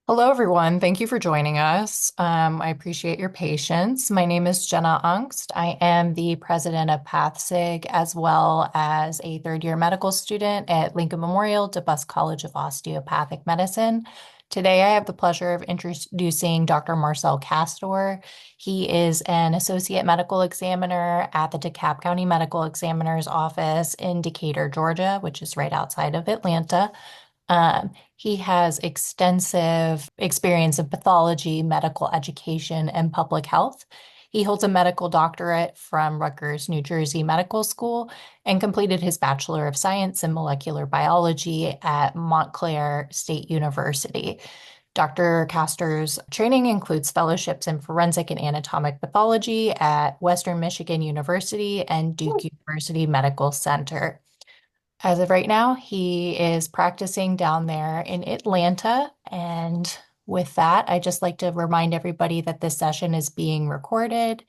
Hello, everyone. Thank you for joining us. I appreciate your patience. My name is Jenna Angst. I am the president of PathSig, as well as a third-year medical student at Lincoln Memorial DeBusk College of Osteopathic Medicine. Today, I have the pleasure of introducing Dr. Marcel Castor. He is an associate medical examiner at the DeKalb County Medical Examiner's Office in Decatur, Georgia, which is right outside of Atlanta. He has extensive experience in pathology, medical education, and public health. He holds a medical doctorate from Rutgers, New Jersey Medical School and completed his Bachelor of Science in Molecular Biology at Montclair State University. Dr. Castor's training includes fellowships in forensic and anatomic pathology at Western Michigan University and Duke University Medical Center. As of right now, he is practicing down there in Atlanta. And with that, I just like to remind everybody that this session is being recorded.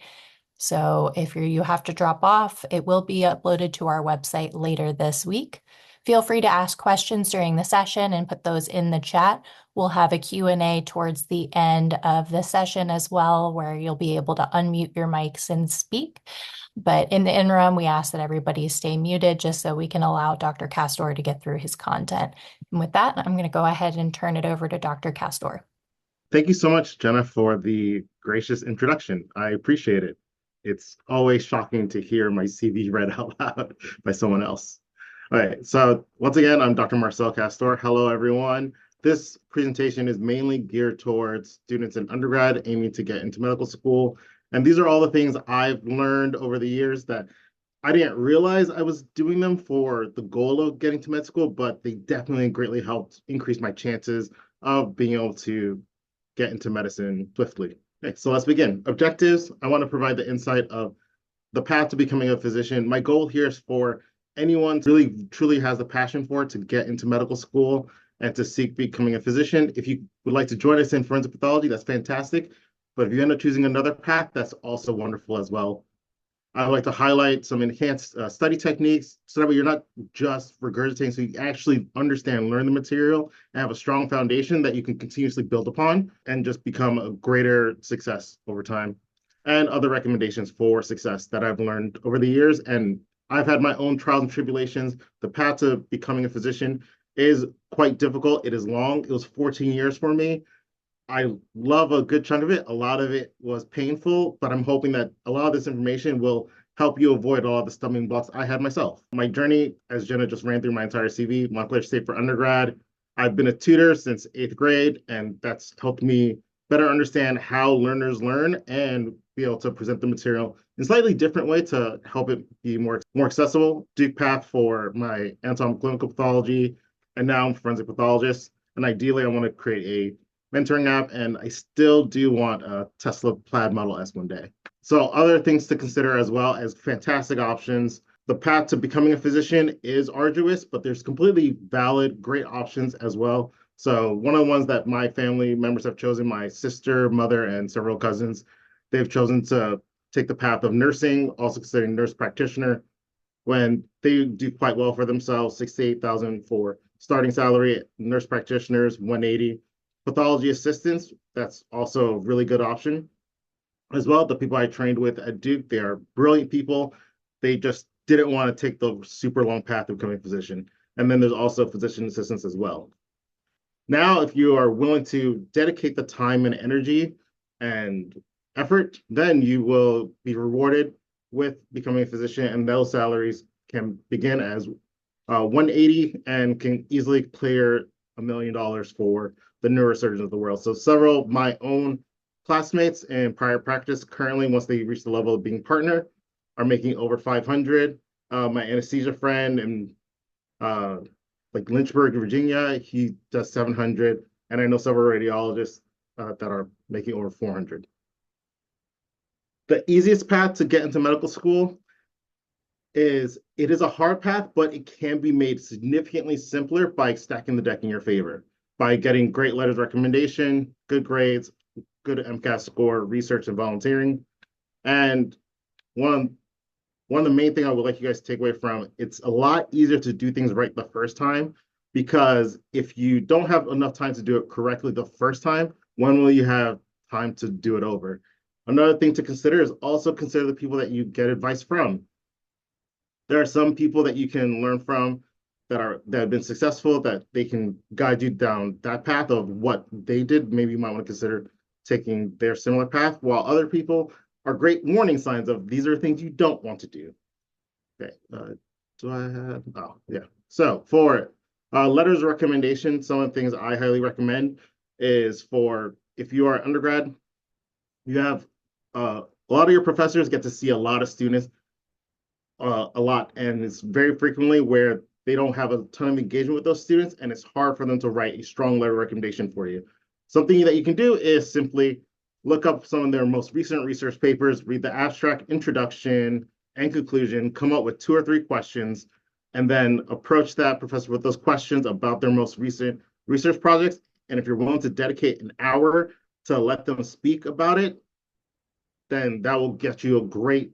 So if you have to drop off, it will be uploaded to our website later this week. Feel free to ask questions during the session and put those in the chat. We'll have a Q&A towards the end of the session as well, where you'll be able to unmute your mics and speak. But in the interim, we ask that everybody stay muted just so we can allow Dr. Castor to get through his content. And with that, I'm going to go ahead and turn it over to Dr. Castor. Thank you so much, Jenna, for the gracious introduction. I appreciate it. It's always shocking to hear my CV read out loud by someone else. All right, so once again, I'm Dr. Marcel Castor. Hello, everyone. This presentation is mainly geared towards students in undergrad aiming to get into medical school. And these are all the things I've learned over the years that I didn't realize I was doing them for the goal of getting to med school, but they definitely greatly helped increase my chances of being able to get into medicine swiftly. Okay, so let's begin. Objectives. I want to provide the insight of the path to becoming a physician. My goal here is for anyone who really truly has the passion for it to get into medical school and to seek becoming a physician. If you would like to join us in forensic pathology, that's fantastic. But if you end up choosing another path, that's also wonderful as well. I would like to highlight some enhanced study techniques so that way you're not just regurgitating, so you actually understand and learn the material and have a strong foundation that you can continuously build upon and just become a greater success over time. And other recommendations for success that I've learned over the years. And I've had my own trials and tribulations. The path to becoming a physician is quite difficult. It is long. It was 14 years for me. I love a good chunk of it. A lot of it was painful, but I'm hoping that a lot of this information will help you avoid all the stumbling blocks I had myself. My journey, as Jenna just ran through my entire CV, Montclair State for undergrad. I've been a tutor since 8th grade, and that's helped me better understand how learners learn and be able to present the material in a slightly different way to help it be more accessible. Duke Path for my anatomical clinical pathology, and now I'm a forensic pathologist. And ideally, I want to create a mentoring app, and I still do want a Tesla Plaid Model S one day. So other things to consider as well as fantastic options. The path to becoming a physician is arduous, but there's completely valid, great options as well. So one of the ones that my family members have chosen, my sister, mother, and several cousins, they've chosen to take the path of nursing, also considering nurse practitioner, when they do quite well for themselves, 68,000 for starting salary, nurse practitioners, 180. Pathology assistants, that's also a really good option as well. The people I trained with at Duke, they are brilliant people. They just didn't want to take the super long path of becoming a physician. And then there's also physician assistants as well. Now, if you are willing to dedicate the time and energy and effort, then you will be rewarded with becoming a physician, and those salaries can begin as 180 and can easily clear $1 million for the neurosurgeons of the world. So several of my own classmates in prior practice currently, once they reach the level of being partner, are making over 500. My anesthesia friend in like Lynchburg, Virginia, he does 700. And I know several radiologists that are making over 400. The easiest path to get into medical school is it is a hard path, but it can be made significantly simpler by stacking the deck in your favor, by getting great letters of recommendation, good grades, good MCAS score, research, and volunteering. And one of the main things I would like you guys to take away from, it's a lot easier to do things right the first time because if you don't have enough time to do it correctly the first time, when will you have time to do it over? Another thing to consider is also consider the people that you get advice from. There are some people that you can learn from that have been successful, that they can guide you down that path of what they did. Maybe you might want to consider taking their similar path, while other people are great warning signs of these are things you don't want to do. Okay. Do I have? Oh, yeah. So for letters of recommendation, some of the things I highly recommend is for if you are undergrad, you have a lot of your professors get to see a lot of students a lot, and it's very frequently where they don't have a ton of engagement with those students, and it's hard for them to write a strong letter of recommendation for you. Something that you can do is simply look up some of their most recent research papers, read the abstract, introduction, and conclusion, come up with 2 or 3 questions, and then approach that professor with those questions about their most recent research projects. And if you're willing to dedicate an hour to let them speak about it, then that will get you a great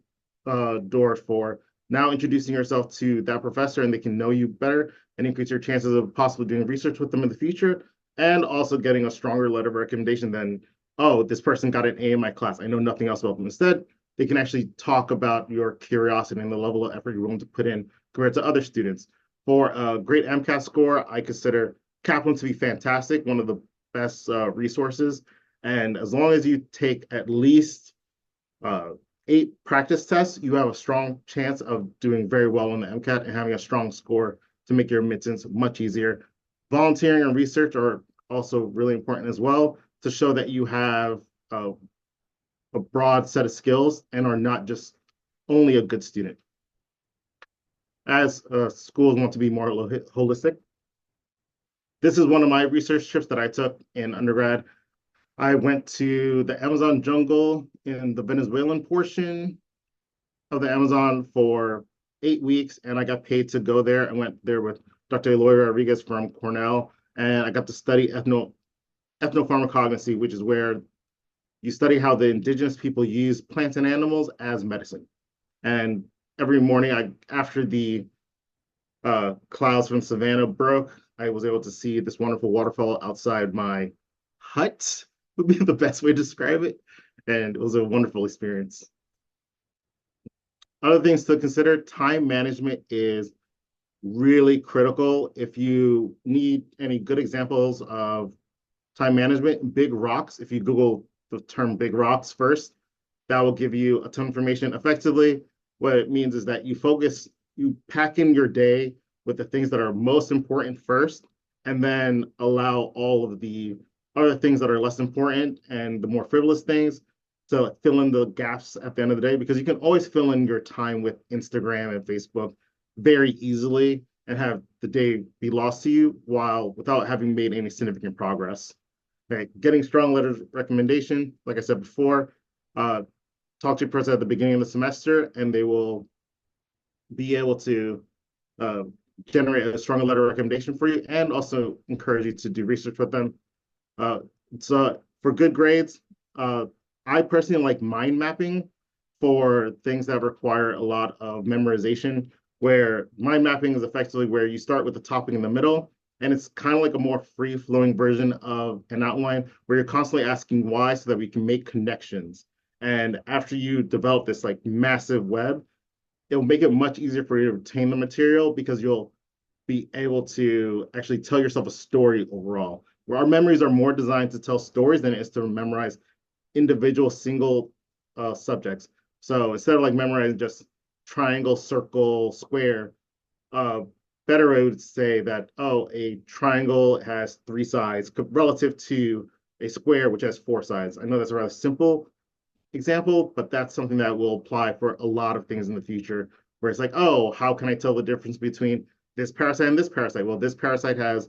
door for now introducing yourself to that professor, and they can know you better and increase your chances of possibly doing research with them in the future, and also getting a stronger letter of recommendation than, oh, this person got an A in my class, I know nothing else about them. Instead, they can actually talk about your curiosity and the level of effort you're willing to put in compared to other students. For a great MCAT score, I consider Kaplan to be fantastic, one of the best resources. And as long as you take at least 8 practice tests, you have a strong chance of doing very well in the MCAT and having a strong score to make your admittance much easier. Volunteering and research are also really important as well to show that you have a broad set of skills and are not just only a good student. As schools want to be more holistic, this is one of my research trips that I took in undergrad. I went to the Amazon jungle in the Venezuelan portion of the Amazon for 8 weeks, and I got paid to go there. I went there with Dr. Eloy Rodriguez from Cornell, and I got to study ethnopharmacognosy, which is where you study how the indigenous people use plants and animals as medicine. And every morning, after the clouds from Savannah broke, I was able to see this wonderful waterfall outside my hut, would be the best way to describe it. And it was a wonderful experience. Other things to consider, time management is really critical. If you need any good examples of time management, big rocks, if you Google the term big rocks first, that will give you a ton of information. Effectively, what it means is that you pack in your day with the things that are most important first, and then allow all of the other things that are less important and the more frivolous things to fill in the gaps at the end of the day, because you can always fill in your time with Instagram and Facebook very easily and have the day be lost to you without having made any significant progress. Okay, getting strong letters of recommendation, like I said before, talk to your person at the beginning of the semester, and they will be able to generate a stronger letter of recommendation for you, and also encourage you to do research with them. So for good grades, I personally like mind mapping for things that require a lot of memorization, where mind mapping is effectively where you start with the topic in the middle, and it's kind of like a more free-flowing version of an outline where you're constantly asking why so that we can make connections. And after you develop this like massive web, it'll make it much easier for you to retain the material because you'll be able to actually tell yourself a story overall. Where our memories are more designed to tell stories than it is to memorize individual single subjects. So instead of like memorizing just triangle, circle, square, better I would say that, oh, a triangle has 3 sides relative to a square, which has 4 sides. I know that's a rather simple example, but that's something that will apply for a lot of things in the future, where it's like, oh, how can I tell the difference between this parasite and this parasite? Well, this parasite has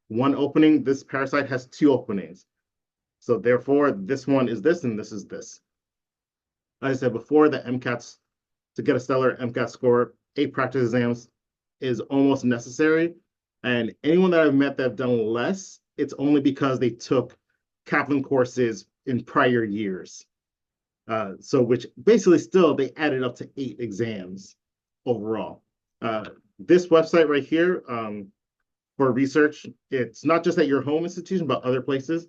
1 opening, this parasite has 2 openings. So therefore, this one is this and this is this. Like I said before, the MCATs, to get a stellar MCAT score, 8 practice exams is almost necessary. And anyone that I've met that have done less, it's only because they took Kaplan courses in prior years. So which basically still they added up to 8 exams overall. This website right here, for research. It's not just at your home institution, but other places.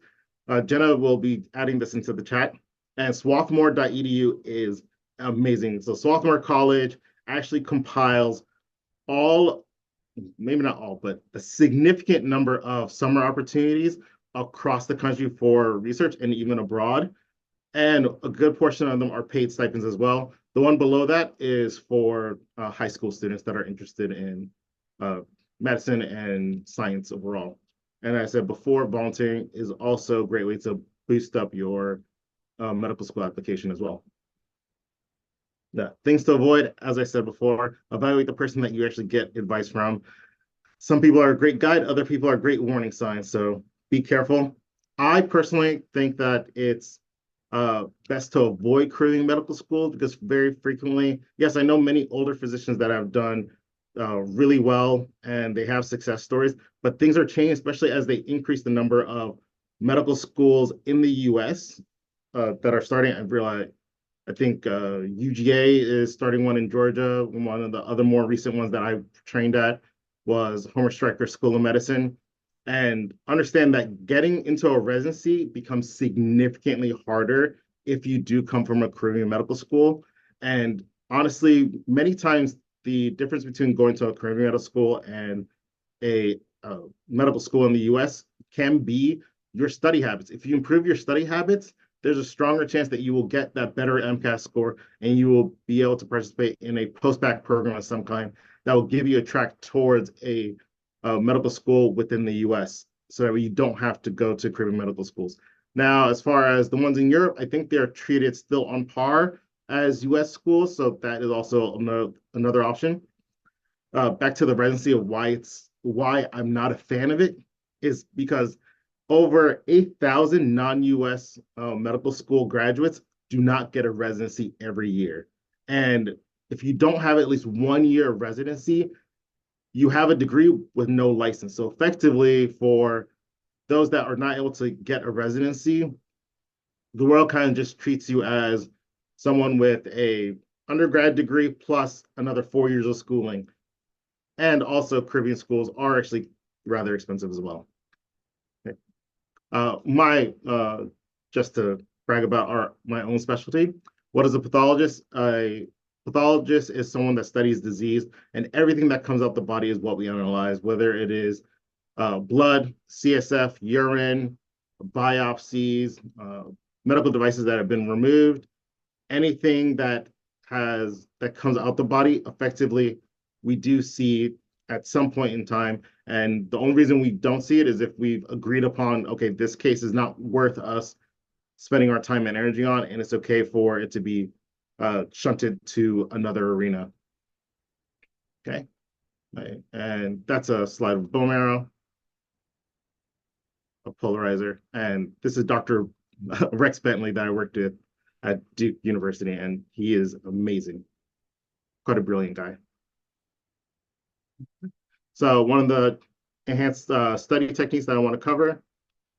Jenna will be adding this into the chat. And swarthmore.edu is amazing. So Swarthmore College actually compiles all, maybe not all, but a significant number of summer opportunities across the country for research and even abroad. And a good portion of them are paid stipends as well. The one below that is for high school students that are interested in uh, medicine and science overall. And as I said before, volunteering is also a great way to boost up your medical school application as well. Yeah, things to avoid, as I said before, evaluate the person that you actually get advice from. Some people are a great guide, other people are great warning signs, so be careful. I personally think that it's best to avoid careering medical school because very frequently, yes, I know many older physicians that have done really well and they have success stories, but things are changing, especially as they increase the number of medical schools in the US that are starting. I think UGA is starting one in Georgia. One of the other more recent ones that I trained at was Homer Stryker School of Medicine. And understand that getting into a residency becomes significantly harder if you do come from a Caribbean medical school. And honestly, many times the difference between going to a Caribbean medical school and a medical school in the US can be your study habits. If you improve your study habits, there's a stronger chance that you will get that better MCAS score and you will be able to participate in a post-bac program of some kind that will give you a track towards a medical school within the US so that you don't have to go to Caribbean medical schools. Now, as far as the ones in Europe, I think they're treated still on par as US schools, so that is also another option. Back to the residency of why I'm not a fan of it is because over 8,000 non-US medical school graduates do not get a residency every year. And if you don't have at least 1 year of residency, you have a degree with no license. So effectively, for those that are not able to get a residency, the world kind of just treats you as someone with a undergrad degree plus another 4 years of schooling. And also Caribbean schools are actually rather expensive as well. Okay. Just to brag about my own specialty, what is a pathologist? A pathologist is someone that studies disease, and everything that comes out the body is what we analyze, whether it is blood, CSF, urine, biopsies, medical devices that have been removed, anything that comes out the body. Effectively, we do see at some point in time. And the only reason we don't see it is if we've agreed upon, okay, this case is not worth us spending our time and energy on, and it's okay for it to be shunted to another arena. Okay. Right. And that's a slide of bone marrow, a polarizer. And this is Dr. Rex Bentley that I worked with at Duke University, and he is amazing. Quite a brilliant guy. So one of the enhanced study techniques that I want to cover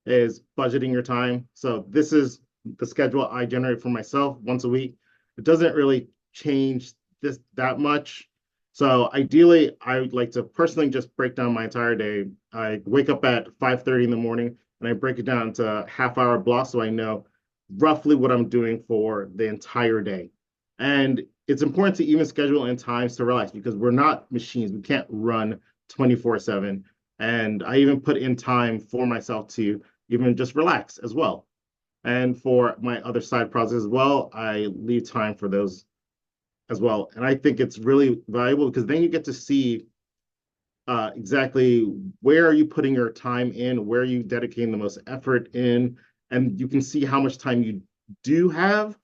is budgeting your time. So this is the schedule I generate for myself once a week. It doesn't really change this that much. So ideally, I would like to personally just break down my entire day. I wake up at 5:30 in the morning and I break it down into half-hour blocks so I know roughly what I'm doing for the entire day. And it's important to even schedule in times to relax because we're not machines. We can't run 24/7. And I even put in time for myself to even just relax as well. And for my other side projects as well, I leave time for those as well. And I think it's really valuable because then you get to see exactly where are you putting your time in, where are you dedicating the most effort in, and you can see how much time you do have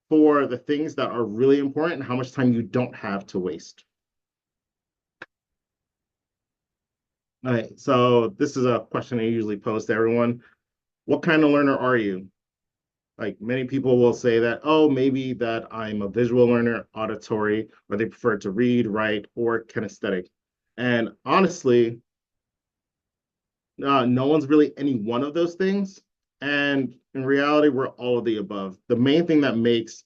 for the things that are really important and how much time you don't have to waste. All right, so this is a question I usually pose to everyone. What kind of learner are you? Like many people will say that, oh, maybe that I'm a visual learner, auditory, or they prefer to read, write, or kinesthetic. And honestly, no one's really any one of those things. And in reality, we're all of the above. The main thing that makes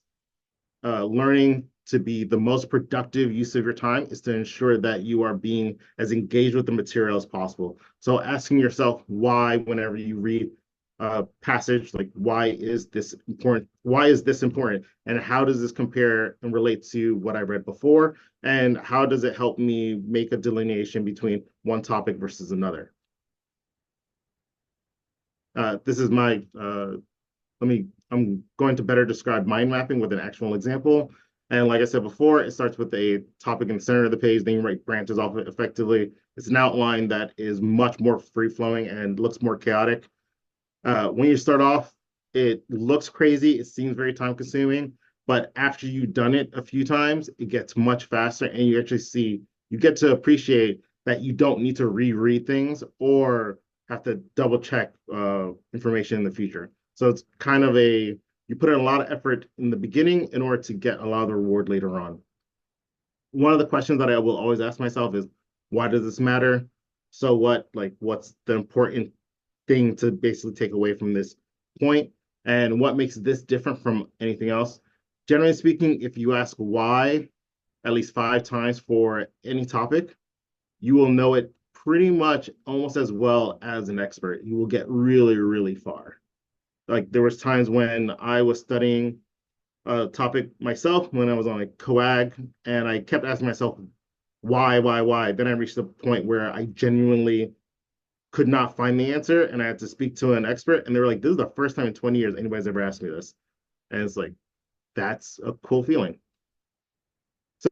learning to be the most productive use of your time is to ensure that you are being as engaged with the material as possible. So asking yourself why whenever you read a passage, like why is this important? Why is this important? And how does this compare and relate to what I read before? And how does it help me make a delineation between one topic versus another? This is my I'm going to better describe mind mapping with an actual example. And like I said before, it starts with a topic in the center of the page, then you write branches off it effectively. It's an outline that is much more free flowing and looks more chaotic. When you start off, it looks crazy, it seems very time consuming, but after you've done it a few times, it gets much faster and you actually see, you get to appreciate that you don't need to reread things or have to double check information in the future. So it's kind of you put in a lot of effort in the beginning in order to get a lot of the reward later on. One of the questions that I will always ask myself is, why does this matter? So what, like, what's the important thing to basically take away from this point? And what makes this different from anything else? Generally speaking, if you ask why at least 5 times for any topic, you will know it pretty much almost as well as an expert. You will get really, really far. Like there was times when I was studying a topic myself when I was on a coag, and I kept asking myself, why? Then I reached a point where I genuinely could not find the answer, and I had to speak to an expert, and they were like, "This is the first time in 20 years anybody's ever asked me this," and it's like, that's a cool feeling.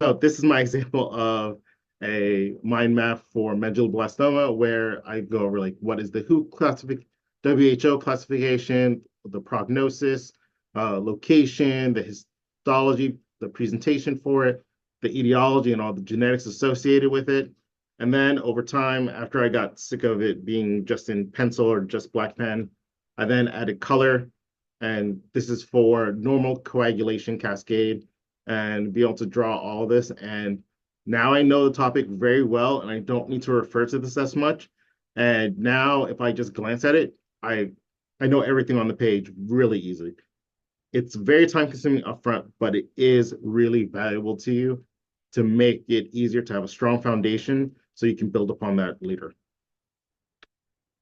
So this is my example of a mind map for medulloblastoma, where I go over like what is the WHO classification, the prognosis, location, the histology, the presentation for it, the etiology, and all the genetics associated with it. And then over time, after I got sick of it being just in pencil or just black pen, I then added color. And this is for normal coagulation cascade and be able to draw all this. And now I know the topic very well and I don't need to refer to this as much. And now if I just glance at it, I know everything on the page really easily. It's very time consuming upfront, but it is really valuable to you to make it easier to have a strong foundation so you can build upon that later.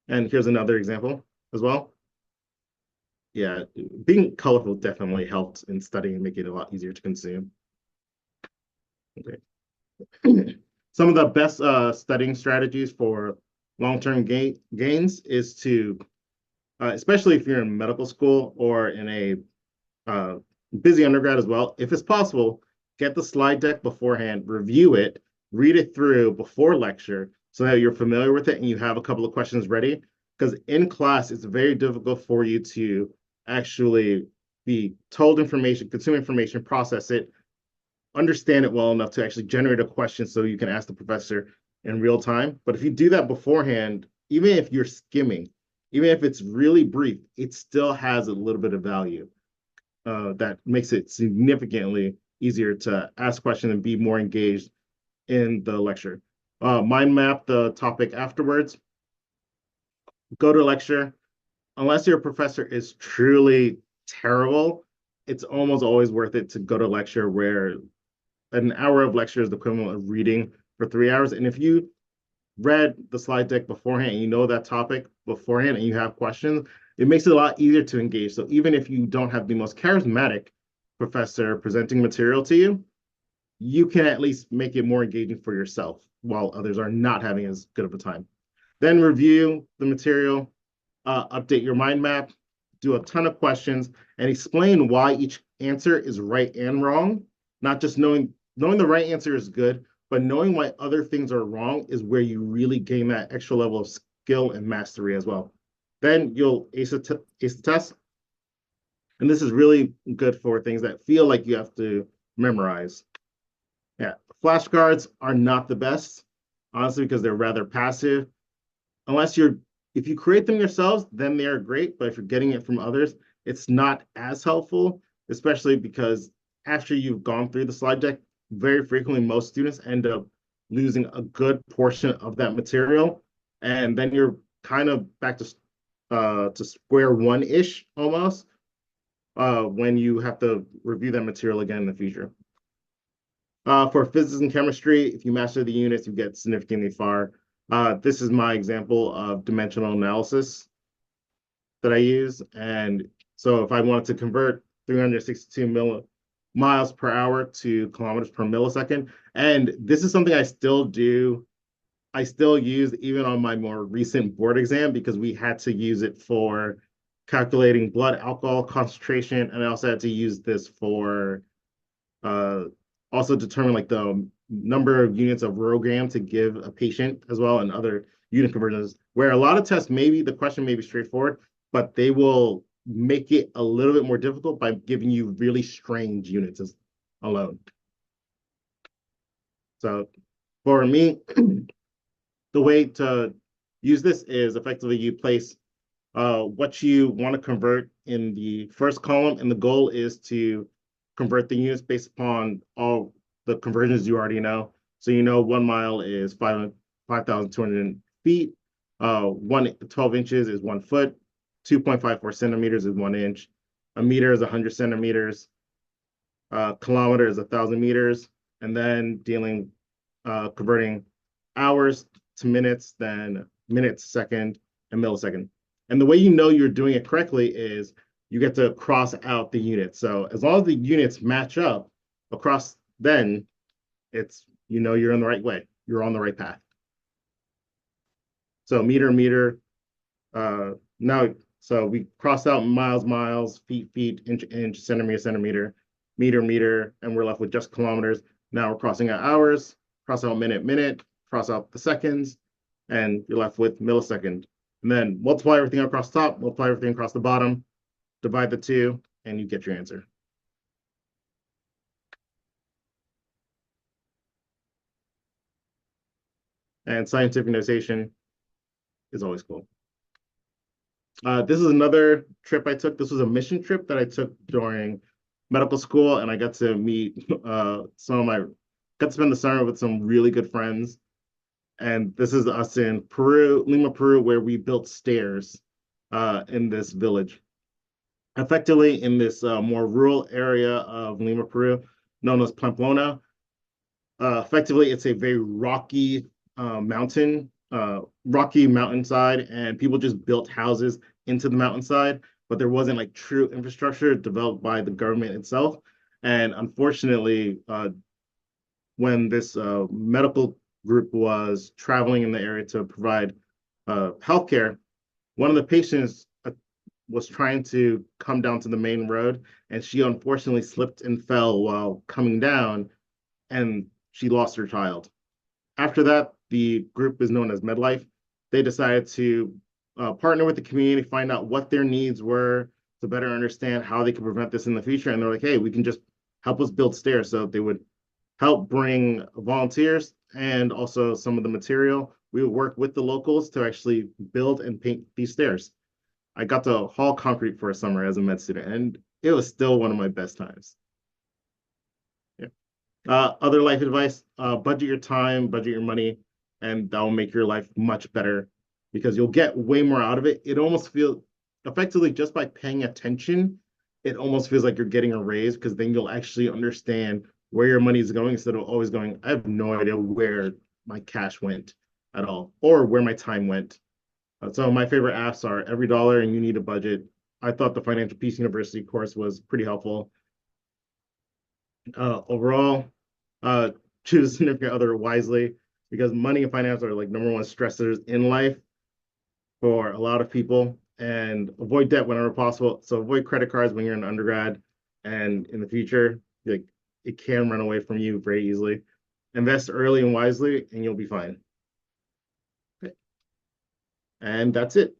And here's another example as well. Yeah, being colorful definitely helped in studying and make it a lot easier to consume. Okay. Some of the best studying strategies for long-term gains is to, especially if you're in medical school or in a busy undergrad as well, if it's possible, get the slide deck beforehand, review it, read it through before lecture so that you're familiar with it and you have a couple of questions ready. Because in class, it's very difficult for you to actually be told information, consume information, process it, understand it well enough to actually generate a question so you can ask the professor in real time. But if you do that beforehand, even if you're skimming, even if it's really brief, it still has a little bit of value that makes it significantly easier to ask questions and be more engaged in the lecture. Mind map the topic afterwards. Go to lecture. Unless your professor is truly terrible, it's almost always worth it to go to lecture where an hour of lecture is the equivalent of reading for 3 hours. And if you read the slide deck beforehand and you know that topic beforehand and you have questions, it makes it a lot easier to engage. So even if you don't have the most charismatic professor presenting material to you, you can at least make it more engaging for yourself while others are not having as good of a time. Then review the material, update your mind map, do a ton of questions, and explain why each answer is right and wrong. Not just knowing the right answer is good, but knowing why other things are wrong is where you really gain that extra level of skill and mastery as well. Then you'll ace the test. And this is really good for things that feel like you have to memorize. Yeah, flashcards are not the best, honestly, because they're rather passive. If you create them yourselves, then they are great. But if you're getting it from others, it's not as helpful, especially because after you've gone through the slide deck, very frequently most students end up losing a good portion of that material. And then you're kind of back to square one-ish almost when you have to review that material again in the future. For physics and chemistry, if you master the units, you get significantly far. This is my example of dimensional analysis that I use. And so if I wanted to convert 362 miles per hour to kilometers per millisecond, and this is something I still do, I still use even on my more recent board exam because we had to use it for calculating blood alcohol concentration. And I also had to use this for uh, also determine like the number of units of rogram to give a patient as well and other unit conversions, where a lot of tests, maybe the question may be straightforward, but they will make it a little bit more difficult by giving you really strange units alone. So for me, the way to use this is effectively you place what you want to convert in the first column, and the goal is to convert the units based upon all the conversions you already know. So you know 1 mile is 5,200 feet, 12 inches is 1 foot, 2.54 centimeters is 1 inch, a meter is 100 centimeters, kilometer is 1,000 meters, and then converting hours to minutes, then minutes, second, and millisecond. And the way you know you're doing it correctly is you get to cross out the units. So as long as the units match up across, then it's, you know, you're in the right way. You're on the right path. So meter, meter, now, so we cross out miles, miles, feet, feet, inch, inch, centimeter, centimeter, meter, meter, and we're left with just kilometers. Now we're crossing out hours, cross out minute, minute, cross out the seconds, and you're left with millisecond. And then multiply everything across the top, multiply everything across the bottom, divide the two, and you get your answer. And scientific notation is always cool. This is another trip I took. This was a mission trip that I took during medical school, and I got to meet got to spend the summer with some really good friends. And this is us in Peru, Lima, Peru, where we built stairs in this village. Effectively, in this more rural area of Lima, Peru, known as Pamplona. Effectively, it's a very rocky mountainside, and people just built houses into the mountainside, but there wasn't like true infrastructure developed by the government itself. And unfortunately, when this medical group was traveling in the area to provide healthcare, one of the patients was trying to come down to the main road, and she unfortunately slipped and fell while coming down, and she lost her child. After that, the group is known as MedLife. They decided to partner with the community, find out what their needs were to better understand how they could prevent this in the future. And they're like, hey, we can just help us build stairs. So they would help bring volunteers and also some of the material. We would work with the locals to actually build and paint these stairs. I got to haul concrete for a summer as a med student, and it was still one of my best times. Yeah. Other life advice, budget your time, budget your money, and that will make your life much better because you'll get way more out of it. It almost feels effectively just by paying attention, it almost feels like you're getting a raise because then you'll actually understand where your money is going instead of always going, I have no idea where my cash went at all or where my time went. So my favorite apps are Every Dollar and You Need a Budget. I thought the Financial Peace University course was pretty helpful. Overall, uh, choose a significant other wisely because money and finance are like number one stressors in life for a lot of people, and avoid debt whenever possible. So avoid credit cards when you're an undergrad and in the future, like it can run away from you very easily. Invest early and wisely, and you'll be fine. Okay. And that's it.